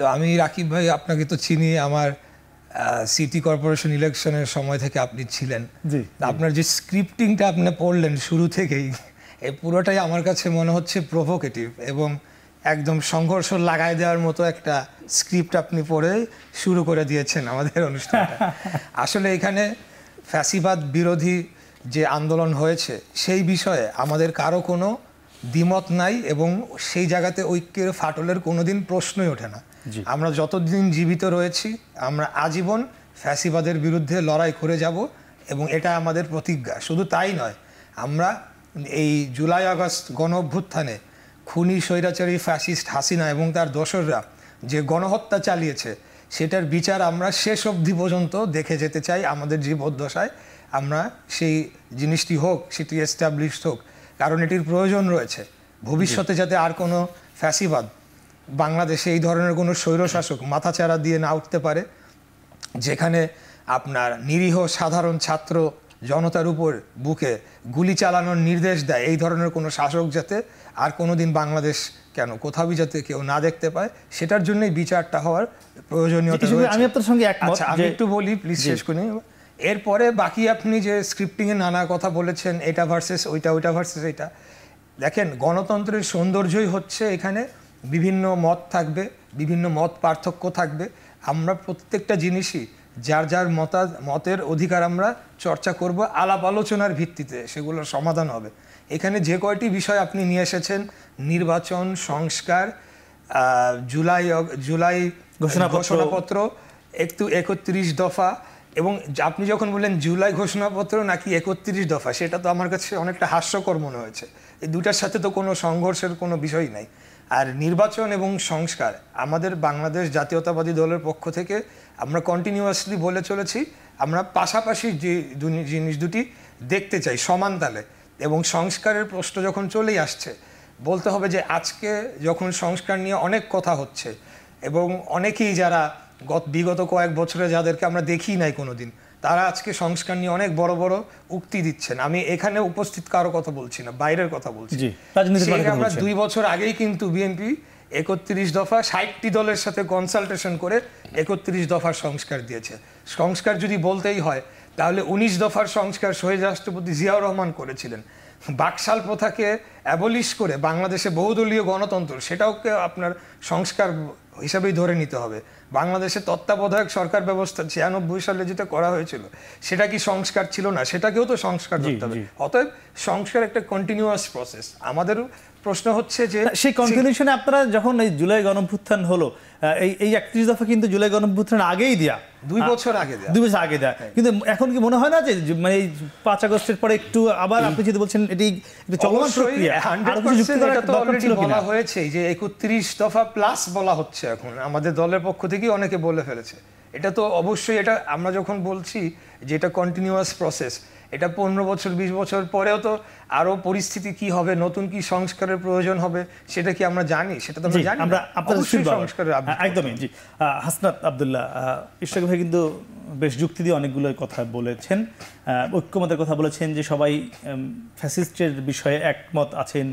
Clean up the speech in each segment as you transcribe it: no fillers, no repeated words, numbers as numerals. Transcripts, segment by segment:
তো আমি রাকিব ভাই আপনাকে তো চিনি, আমার সিটি কর্পোরেশন ইলেকশনের সময় থেকে আপনি ছিলেন। আপনার যে স্ক্রিপ্টিংটা আপনি পড়লেন শুরু থেকেই, এই পুরোটাই আমার কাছে মনে হচ্ছে প্রভোকেটিভ এবং একদম সংঘর্ষ লাগাই দেওয়ার মতো একটা স্ক্রিপ্ট আপনি পড়ে শুরু করে দিয়েছেন আমাদের অনুষ্ঠানটা। আসলে এখানে ফ্যাসিবাদ বিরোধী যে আন্দোলন হয়েছে সেই বিষয়ে আমাদের কারো কোনো দ্বিমত নাই এবং সেই জায়গাতে ঐক্যের ফাটলের কোনোদিন প্রশ্নই ওঠে না। আমরা যতদিন জীবিত রয়েছি আমরা আজীবন ফ্যাসিবাদের বিরুদ্ধে লড়াই করে যাব এবং এটা আমাদের প্রতিজ্ঞা। শুধু তাই নয়, আমরা এই জুলাই আগস্ট গণ অভ্যুত্থানে খুনি স্বৈরাচারী ফ্যাসিস্ট হাসিনা এবং তার দোসররা যে গণহত্যা চালিয়েছে সেটার বিচার আমরা শেষ অবধি পর্যন্ত দেখে যেতে চাই। আমাদের জীবদ্দশায় আমরা সেই জিনিসটি হোক, সেটি এস্টাবলিশড হোক, কারণ এটির প্রয়োজন রয়েছে। ভবিষ্যতে যাতে আর কোনো ফ্যাসিবাদ বাংলাদেশে এই ধরনের কোনো স্বৈরশাসক মাথাচাড়া দিয়ে না উঠতে পারে, যেখানে আপনার নিরীহ সাধারণ ছাত্র জনতার উপর বুকে গুলি চালানোর নির্দেশ দেয়, এই ধরনের কোনো শাসক যাতে আর কোনো দিন বাংলাদেশ কেন কোথাও যাতে কেউ না দেখতে পায়, সেটার জন্যই বিচারটা হওয়ার প্রয়োজনীয়তা রয়েছে। আমি আপনার সঙ্গে একমত। আচ্ছা, আমি একটু বলি প্লিজ, শেষ করি। এরপরে বাকি আপনি যে স্ক্রিপ্টিংয়ে নানা কথা বলেছেন, এটা ভার্সেস ওইটা, ওইটা ভার্সেস এটা, দেখেন গণতন্ত্রের সৌন্দর্যই হচ্ছে এখানে বিভিন্ন মত থাকবে, বিভিন্ন মত পার্থক্য থাকবে। আমরা প্রত্যেকটা জিনিসই যার যার মতের অধিকার আমরা চর্চা করব, আলাপ আলোচনার ভিত্তিতে সেগুলোর সমাধান হবে। এখানে যে কয়টি বিষয় আপনি নিয়ে এসেছেন, নির্বাচন, সংস্কার, জুলাই ঘোষণাপত্র, 31 দফা, এবং আপনি যখন বললেন জুলাই ঘোষণাপত্র নাকি 31 দফা, সেটা তো আমার কাছে অনেকটা হাস্যকর মনে হয়েছে। এই দুটার সাথে তো কোনো সংঘর্ষের কোনো বিষয় নাই। আর নির্বাচন এবং সংস্কার আমাদের বাংলাদেশ জাতীয়তাবাদী দলের পক্ষ থেকে আমরা কন্টিনিউয়াসলি বলে চলেছি, আমরা পাশাপাশি যে জিনিস দুটি দেখতে চাই সমান তালে। এবং সংস্কারের প্রশ্ন যখন চলেই আসছে, বলতে হবে যে আজকে যখন সংস্কার নিয়ে অনেক কথা হচ্ছে এবং অনেকেই যারা বিগত কয়েক বছরে যাদেরকে আমরা দেখি নাই কোনোদিন, তারা আজকে সংস্কার নিয়ে অনেক বড় বড় উক্তি দিচ্ছেন। আমি এখানে উপস্থিত কারো কথা বলছি না, বাইরের কথা বলছি। আমরা 2 বছর আগেই কিন্তু বিএনপি 31 দফা 60টি দলের সাথে কনসালটেশন করে 31 দফার সংস্কার দিয়েছে। সংস্কার যদি বলতেই হয় তাহলে 19 দফার সংস্কার শহীদ রাষ্ট্রপতি জিয়াউর রহমান করেছিলেন। বাকশাল প্রথাকে অ্যাবলিশ করে বাংলাদেশে বহুদলীয় গণতন্ত্র, সেটাও আপনার সংস্কার হিসাবেই ধরে নিতে হবে। বাংলাদেশে তত্ত্বাবধায়ক সরকার ব্যবস্থা 96 সালে যেটা করা হয়েছিল, সেটা কি সংস্কার ছিল না? সেটাকেও তো সংস্কার করতে হবে। অতএব সংস্কার একটা কন্টিনিউয়াস প্রসেস। আমাদের প্রশ্ন হচ্ছে যে সেই কন্টিনিউশনে আপনারা যখন এই জুলাই গণঅভ্যুত্থান হলো, এই 31 দফা কিন্তু জুলাই গণঅভ্যুত্থানের আগেই দেয়া, 2 বছর আগে দেয়া, কিন্তু এখন কি মনে হয় না যে মানে 5 আগস্টের পরে একটু আবার আপনি যদি বলছেন এটি একটু চলমান প্রক্রিয়া, এটা তো অলরেডি বলা হয়েছে যে 31 দফা প্লাস বলা হচ্ছে, এখন আমাদের দলের পক্ষ থেকেই অনেকে বলে ফেলেছে। এটা তো অবশ্যই, এটা আমরা যখন বলছি যে এটা কন্টিনিউয়াস প্রসেস, এটা 15 বছর 20 বছর পরেও তো আরো পরিস্থিতি কি হবে, নতুন কি সংস্কারের প্রয়োজন হবে, সেটা কি আমরা জানি? সেটা তো আমরা জানি। আমরা আপনাদের সংস্কারের একদমই জি। হাসনাত আব্দুল্লাহ, ইশরাক ভাই কিন্তু বেশ যুক্তি দিয়ে অনেকগুলো কথা বলেছেন, ঐক্যমতের কথা বলেছেন যে সবাই ফ্যাসিস্টের বিষয়ে একমত আছেন,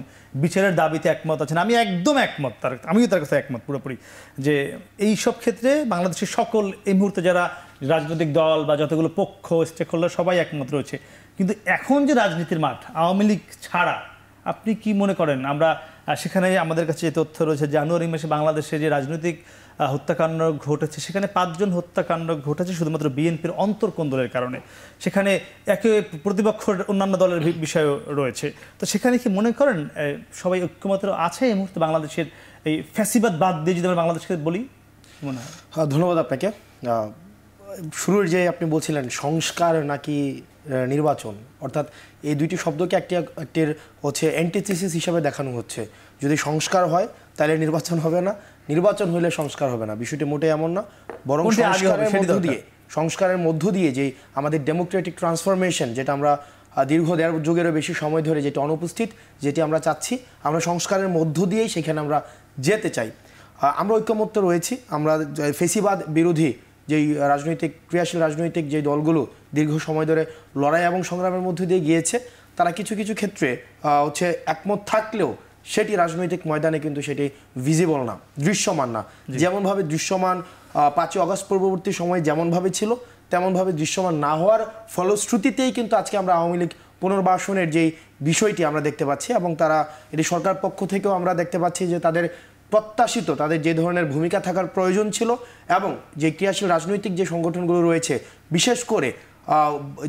বিচারের দাবিতে একমত আছেন। আমি একদম একমত, আমিও তার কাছে একমত পুরোপুরি, যে এই সব ক্ষেত্রে বাংলাদেশের সকল এই মুহূর্তে যারা রাজনৈতিক দল বা যতগুলো পক্ষ স্টেক হোল্ডার সবাই একমত রয়েছে। কিন্তু এখন যে রাজনীতির মাঠ, আওয়ামী লীগ ছাড়া আপনি কি মনে করেন? আমরা সেখানে আমাদের কাছে যে তথ্য রয়েছে, জানুয়ারি মাসে বাংলাদেশে যে রাজনৈতিক হত্যাকাণ্ড ঘটেছে, সেখানে 5 জন হত্যাকাণ্ড ঘটেছে শুধুমাত্র বিএনপির অন্তর্কোন্দলের কারণে। সেখানে একে প্রতিপক্ষ অন্যান্য দলের বিষয়ও রয়েছে। তো সেখানে কি মনে করেন সবাই ঐক্যমত আছে এই মুহূর্তে বাংলাদেশের এই ফ্যাসিবাদ বাদ দিয়ে যদি আমরা বাংলাদেশকে বলি? মনে হয়। ধন্যবাদ আপনাকে। শুরুর যে আপনি বলছিলেন সংস্কার নাকি নির্বাচন, অর্থাৎ এই দুইটি শব্দকে একটির হচ্ছে অ্যান্টিথিসিস হিসাবে দেখানো হচ্ছে। যদি সংস্কার হয় তাহলে নির্বাচন হবে না, নির্বাচন হলে সংস্কার হবে না। বিষয়টি মোটেই এমন না, বরং সংস্কারের মধ্য দিয়ে যে আমাদের ডেমোক্রেটিক ট্রান্সফরমেশন, যেটা আমরা দীর্ঘ 1.5 যুগেরও বেশি সময় ধরে যেটা অনুপস্থিত, যেটি আমরা চাচ্ছি, আমরা সংস্কারের মধ্য দিয়েই সেখানে আমরা যেতে চাই। আমরা ঐক্যমত্য রয়েছি। আমরা ফেসিবাদ বিরোধী যেই ক্রিয়াশীল রাজনৈতিক যে দলগুলো দীর্ঘ সময় ধরে লড়াই এবং সংগ্রামের মধ্যে দিয়ে গিয়েছে, তারা কিছু কিছু ক্ষেত্রে হচ্ছে একমত থাকলেও সেটি রাজনৈতিক ময়দানে কিন্তু সেটি ভিজিবল না, দৃশ্যমান না। যেমনভাবে দৃশ্যমান 5ই আগস্ট পূর্ববর্তী সময় যেমনভাবে ছিল তেমনভাবে দৃশ্যমান না হওয়ার ফলশ্রুতিতেই কিন্তু আজকে আমরা আওয়ামী লীগ পুনর্বাসনের যেই বিষয়টি আমরা দেখতে পাচ্ছি, এবং তারা এটি সরকার পক্ষ থেকেও আমরা দেখতে পাচ্ছি যে তাদের প্রত্যাশিত তাদের যে ধরনের ভূমিকা থাকার প্রয়োজন ছিল এবং যে ক্রিয়াশীল রাজনৈতিক যে সংগঠনগুলো রয়েছে, বিশেষ করে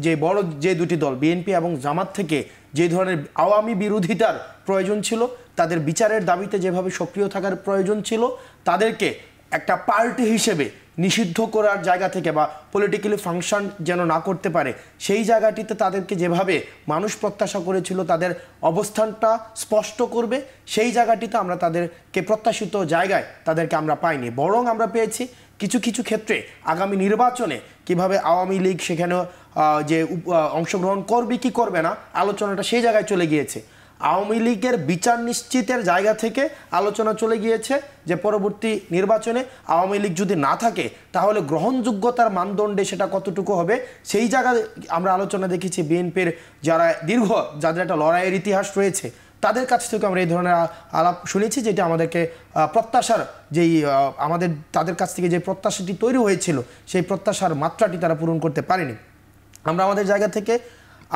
যে বড় যে দুটি দল বিএনপি এবং জামাত থেকে যে ধরনের আওয়ামী বিরোধিতার প্রয়োজন ছিল, তাদের বিচারের দাবিতে যেভাবে সক্রিয় থাকার প্রয়োজন ছিল, তাদেরকে একটা পার্টি হিসেবে নিষিদ্ধ করার জায়গা থেকে বা পলিটিক্যালি ফাংশন যেন না করতে পারে সেই জায়গাটিতে তাদেরকে যেভাবে মানুষ প্রত্যাশা করেছিল তাদের অবস্থানটা স্পষ্ট করবে, সেই জায়গাটিতে আমরা তাদেরকে প্রত্যাশিত জায়গায় তাদেরকে আমরা পাইনি। বরং আমরা পেয়েছি কিছু কিছু ক্ষেত্রে আগামী নির্বাচনে কিভাবে আওয়ামী লীগ সেখানে যে অংশগ্রহণ করবে কি করবে না আলোচনাটা সেই জায়গায় চলে গিয়েছে। আওয়ামী লীগের বিচার নিশ্চিতের জায়গা থেকে আলোচনা চলে গিয়েছে যে পরবর্তী নির্বাচনে আওয়ামী লীগ যদি না থাকে তাহলে গ্রহণযোগ্যতার মানদণ্ডে সেটা কতটুকু হবে, সেই জায়গায় আমরা আলোচনা দেখেছি। বিএনপির যারা যাদের একটা লড়াইয়ের ইতিহাস রয়েছে তাদের কাছ থেকে আমরা এই ধরনের আলাপ শুনেছি, যেটা আমাদেরকে প্রত্যাশার যেই আমাদের তাদের কাছ থেকে যে প্রত্যাশাটি তৈরি হয়েছিল সেই প্রত্যাশার মাত্রাটি তারা পূরণ করতে পারেনি। আমরা আমাদের জায়গা থেকে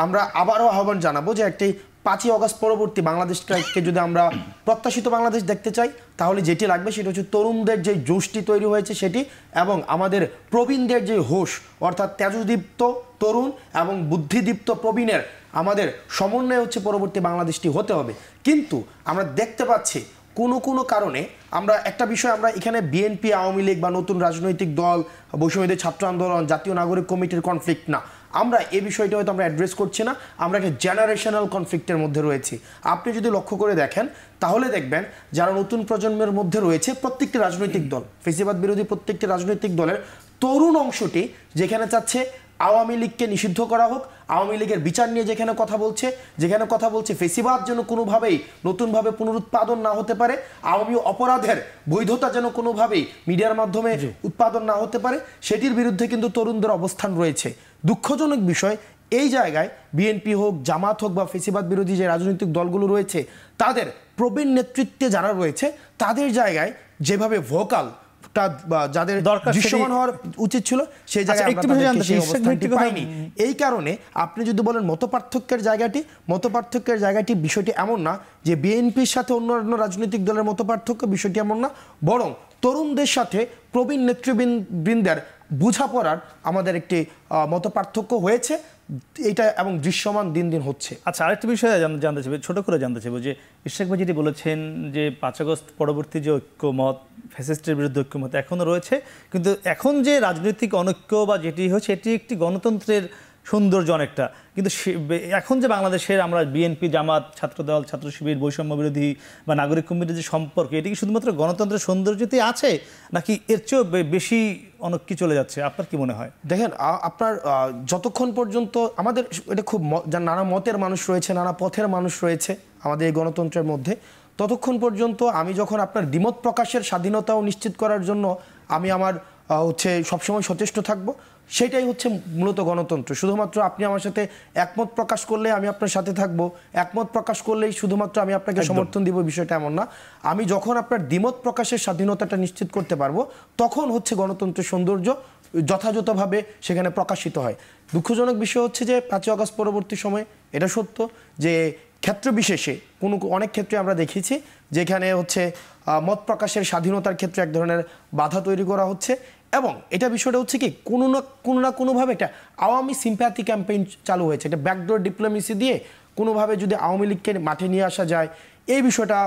আমরা আবারও আহ্বান জানাবো যে একটি 5ই আগস্ট পরবর্তী বাংলাদেশকে যদি আমরা প্রত্যাশিত বাংলাদেশ দেখতে চাই তাহলে যেটি লাগবে সেটা হচ্ছে তরুণদের যে জোশটি তৈরি হয়েছে সেটি, এবং আমাদের প্রবীণদের যে হোশ অর্থাৎ তেজদীপ্ত তরুণ এবং বুদ্ধিদীপ্ত প্রবীণের আমাদের সমন্বয় হচ্ছে পরবর্তী বাংলাদেশটি হতে হবে। কিন্তু আমরা দেখতে পাচ্ছি কোনো কারণে আমরা একটা বিষয় আমরা এখানে বিএনপি আওয়ামী লীগ বা নতুন রাজনৈতিক দল বৈষম্যবিরোধী ছাত্র আন্দোলন জাতীয় নাগরিক কমিটির কনফ্লিক্ট না, আমরা এই বিষয়টা হয়তো আমরা অ্যাড্রেস করছি না, আমরা একটা জেনারেশনাল কনফ্লিক্টের মধ্যে রয়েছি। আপনি যদি লক্ষ্য করে দেখেন তাহলে দেখবেন যারা নতুন প্রজন্মের মধ্যে রয়েছে প্রত্যেকটি রাজনৈতিক দল ফেসিবাদ বিরোধী প্রত্যেকটি রাজনৈতিক দলের তরুণ অংশটি যেখানে চাচ্ছে আওয়ামী লীগকে নিষিদ্ধ করা হোক, আওয়ামী লীগের বিচার নিয়ে যেখানে কথা বলছে ফেসিবাদ যেন কোনোভাবেই নতুনভাবে পুনরুৎপাদন না হতে পারে, আওয়ামী অপরাধের বৈধতা যেন কোনোভাবেই মিডিয়ার মাধ্যমে উৎপাদন না হতে পারে, সেটির বিরুদ্ধে কিন্তু তরুণদের অবস্থান রয়েছে। দুঃখজনক বিষয়, এই জায়গায় বিএনপি হোক জামাত হোক বা ফেসিবাদ বিরোধী যে রাজনৈতিক দলগুলো রয়েছে তাদের প্রবীণ নেতৃত্বে যারা রয়েছে তাদের জায়গায় যেভাবে ভোকাল যাদের দৃশ্যমান হওয়ার উচিত ছিল সেই জায়গায় পাইনি। এই কারণে আপনি যদি বলেন মতপার্থক্যের জায়গাটি বিষয়টি এমন না যে বিএনপির সাথে অন্যান্য রাজনৈতিক দলের মতপার্থক্য, বিষয়টি এমন না, বরং তরুণদের সাথে প্রবীণ নেতৃবৃন্দের বোঝাপড়ার আমাদের একটি মতপার্থক্য হয়েছে এটা, এবং দৃশ্যমান দিন দিন হচ্ছে। আচ্ছা, আরেকটা বিষয় জানতে চাইবে, ছোট করে জানতে চাইবো যে ইশরাক ভাই যেটি বলেছেন যে 5 আগস্ট পরবর্তী যে ঐক্যমত ফ্যাসিস্টের বিরুদ্ধে ঐক্যমত এখনও রয়েছে, কিন্তু এখন যে রাজনৈতিক অনৈক্য বা যেটি হচ্ছে এটি একটি গণতন্ত্রের সৌন্দর্য অনেকটা, কিন্তু এখন যে বাংলাদেশের আমরা বিএনপি জামাত ছাত্রদল ছাত্র শিবির বৈষম্য বিরোধী বা নাগরিক কমিটির যে সম্পর্ক এটি কি শুধুমাত্র গণতন্ত্রের সৌন্দর্যতেই আছে নাকি এর চেয়েও বেশি অনৈক্য চলে যাচ্ছে? আপনার কি মনে হয়? দেখেন, আপনার যতক্ষণ পর্যন্ত আমাদের এটা খুব নানা মতের মানুষ রয়েছে, নানা পথের মানুষ রয়েছে আমাদের এই গণতন্ত্রের মধ্যে, ততক্ষণ পর্যন্ত আমি যখন আপনার দ্বিমত প্রকাশের স্বাধীনতাও নিশ্চিত করার জন্য আমি আমার সবসময় সচেষ্ট থাকব, সেটাই হচ্ছে মূলত গণতন্ত্র। শুধুমাত্র আপনি আমার সাথে একমত প্রকাশ করলে আমি আপনার সাথে থাকব, একমত প্রকাশ করলেই শুধুমাত্র আমি আপনাকে সমর্থন দিব, বিষয়টা এমন না। আমি যখন আপনার দ্বিমত প্রকাশের স্বাধীনতাটা নিশ্চিত করতে পারবো তখন হচ্ছে গণতন্ত্রের সৌন্দর্য যথাযথভাবে সেখানে প্রকাশিত হয়। দুঃখজনক বিষয় হচ্ছে যে 5 আগস্ট পরবর্তী সময়ে এটা সত্য যে ক্ষেত্র বিশেষে অনেক ক্ষেত্রে আমরা দেখেছি যেখানে হচ্ছে মত প্রকাশের স্বাধীনতার ক্ষেত্রে এক ধরনের বাধা তৈরি করা হচ্ছে, এবং এটা বিষয়টা হচ্ছে কি কোনো না কোনোভাবে একটা আওয়ামী সিম্প্যাথি ক্যাম্পেইন চালু হয়েছে, এটা ব্যাকডোর ডিপ্লোমেসি দিয়ে কোনোভাবে যদি আওয়ামী লীগকে মাঠে নিয়ে আসা যায়, এই বিষয়টা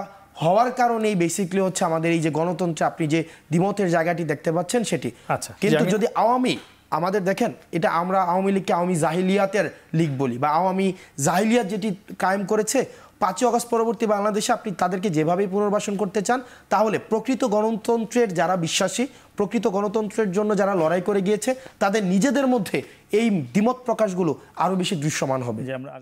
হওয়ার কারণেই বেসিক্যালি হচ্ছে আমাদের এই যে গণতন্ত্রে আপনি যে দ্বিমতের জায়গাটি দেখতে পাচ্ছেন সেটি। আচ্ছা, কিন্তু যদি আমাদের দেখেন এটা আমরা আওয়ামী লীগকে আওয়ামী জাহিলিয়াতের লীগ বলি বা আওয়ামী জাহিলিয়াত যেটি কায়েম করেছে 5 আগস্ট পরবর্তী বাংলাদেশে আপনি তাদেরকে যেভাবেই পুনর্বাসন করতে চান তাহলে প্রকৃত গণতন্ত্রের যারা বিশ্বাসী, প্রকৃত গণতন্ত্রের জন্য যারা লড়াই করে গিয়েছে তাদের নিজেদের মধ্যে এই দ্বিমত প্রকাশগুলো আরও বেশি দৃশ্যমান হবে। যে আমরা